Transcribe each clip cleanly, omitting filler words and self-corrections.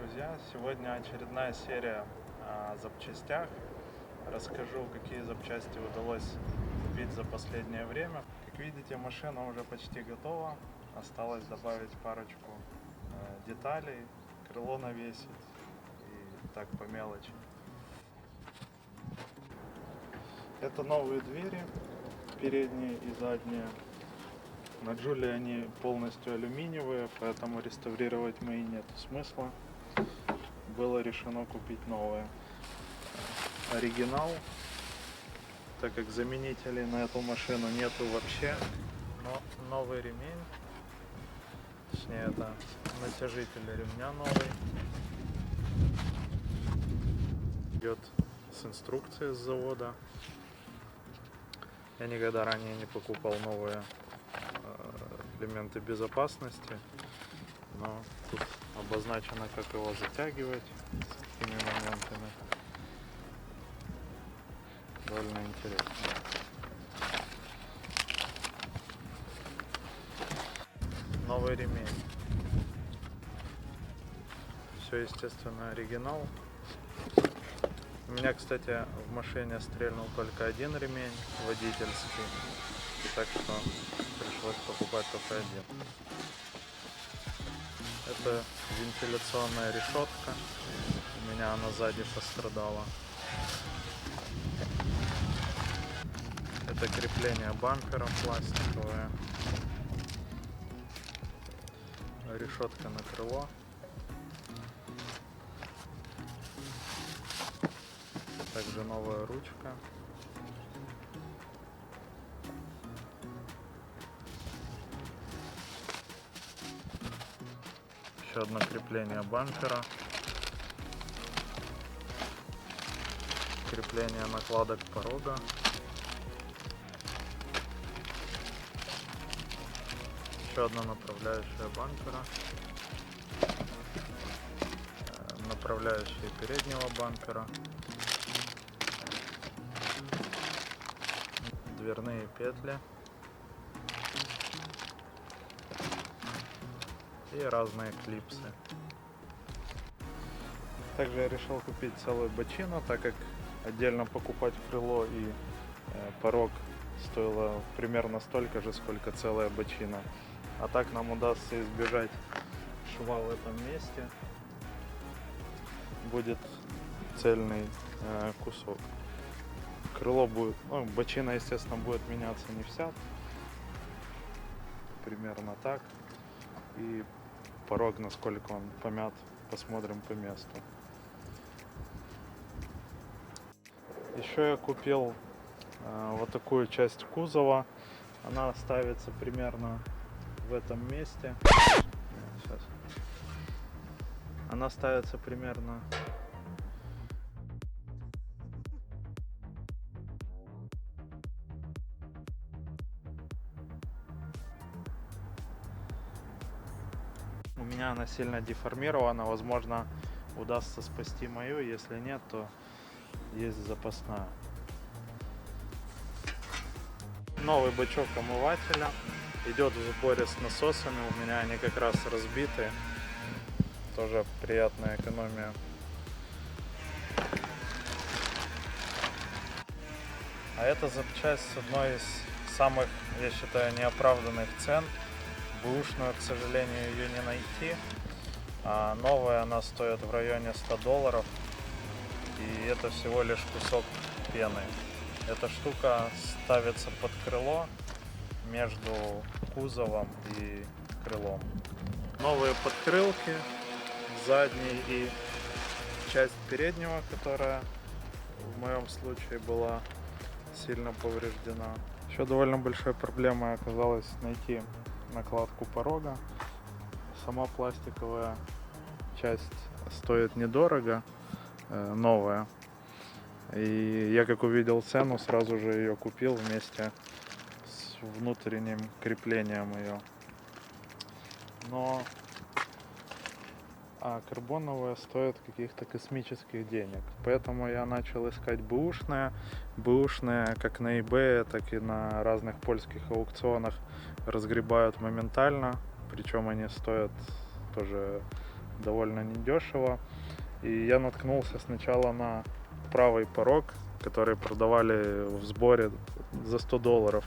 друзья! Сегодня очередная серия о запчастях. Расскажу, какие запчасти удалось купить за последнее время. Как видите, машина уже почти готова. Осталось добавить парочку деталей, крыло навесить и так по мелочи. Это новые двери, передние и задние. На Джули они полностью алюминиевые, поэтому реставрировать мои нет смысла. Было решено купить новые. Оригинал, так как заменителей на эту машину нету вообще. Но новый ремень, точнее это натяжитель ремня новый. Идет с инструкцией с завода. Я никогда ранее не покупал новые элементы безопасности, но тут обозначено, как его затягивать, с какими моментами. Довольно интересно. Новый ремень. Все, естественно, оригинал. У меня, кстати, в машине стрельнул только один ремень водительский, так что пришлось покупать только один. Это вентиляционная решетка, у меня она сзади пострадала. Это крепление бампера пластиковое, решетка на крыло. Также новая ручка. Еще одно крепление бампера. Крепление накладок порога. Еще одна направляющая бампера. Направляющие переднего бампера. Дверные петли и разные клипсы. Также я решил купить целую бочину, так как отдельно покупать крыло и порог стоило примерно столько же, сколько целая бочина. А так нам удастся избежать шва в этом месте. Будет цельный кусок. Крыло будет, бочина, естественно, будет меняться не вся, примерно так. И порог, насколько он помят, посмотрим по месту. Еще я купил вот такую часть кузова. Она ставится примерно в этом месте. Сейчас. Она ставится примерно у меня она сильно деформирована, возможно, удастся спасти мою, если нет, то есть запасная. Новый бачок омывателя идет в сборе с насосами, у меня они как раз разбиты, тоже приятная экономия. А это запчасть с одной из самых, я считаю, неоправданных цен. Бэушную, к сожалению, ее не найти. А новая она стоит в районе $100. И это всего лишь кусок пены. Эта штука ставится под крыло между кузовом и крылом. Новые подкрылки, задний и часть переднего, которая в моем случае была сильно повреждена. Еще довольно большой проблемой оказалось найти накладку порога. Сама пластиковая часть стоит недорого, новая. И я, как увидел цену, сразу же ее купил вместе с внутренним креплением ее. Но карбоновая стоит каких-то космических денег. Поэтому я начал искать бэушные. Бэушные как на eBay, так и на разных польских аукционах разгребают моментально. Причем они стоят тоже довольно недешево. И я наткнулся сначала на правый порог, который продавали в сборе за $100.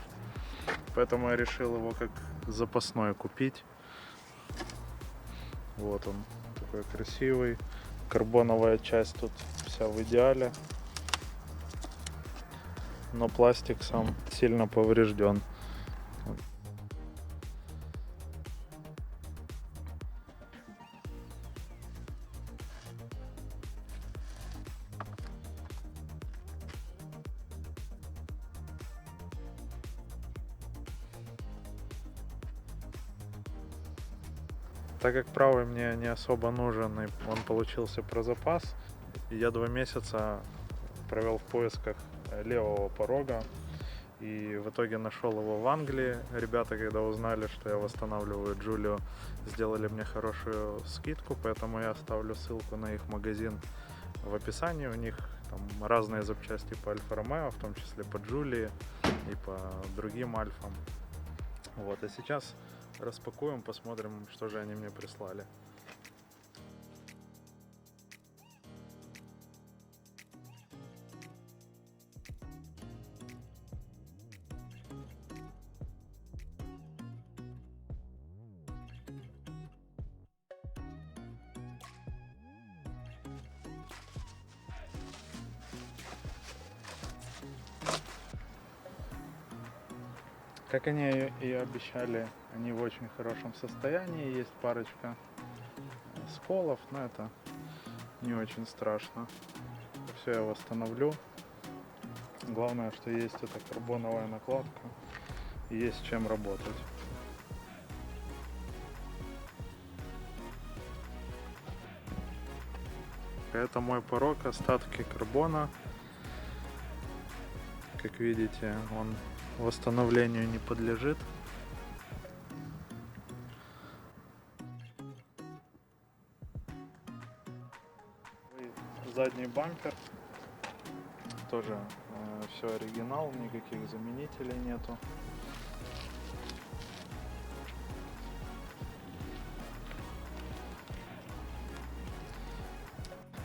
Поэтому я решил его как запасной купить. Вот он, такой красивый. Карбоновая часть тут вся в идеале. Но пластик сам сильно поврежден. Так как правый мне не особо нужен, и он получился про запас, я 2 месяца провел в поисках левого порога. И в итоге нашел его в Англии. Ребята, когда узнали, что я восстанавливаю Giulio, сделали мне хорошую скидку, поэтому я оставлю ссылку на их магазин в описании. У них там разные запчасти по Альфа Ромео, в том числе по Giulia и по другим Альфам. Вот, а сейчас распакуем, посмотрим, что же они мне прислали. Как они и обещали, они в очень хорошем состоянии. Есть парочка сколов, но это не очень страшно. Все я восстановлю. Главное, что есть эта карбоновая накладка и есть чем работать. Это мой порог, остатки карбона. Как видите, он восстановлению не подлежит. Задний бампер тоже все оригинал, никаких заменителей нету.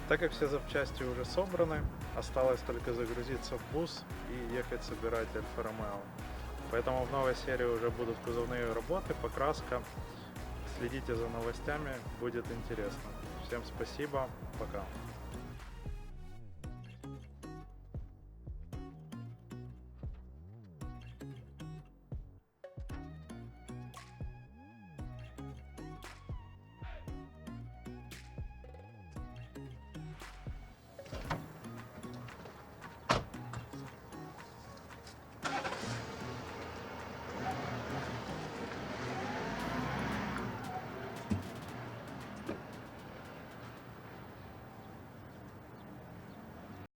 Так как все запчасти уже собраны, осталось только загрузиться в бус и ехать собирать Альфа Ромео. Поэтому в новой серии уже будут кузовные работы, покраска. Следите за новостями, будет интересно. Всем спасибо, пока.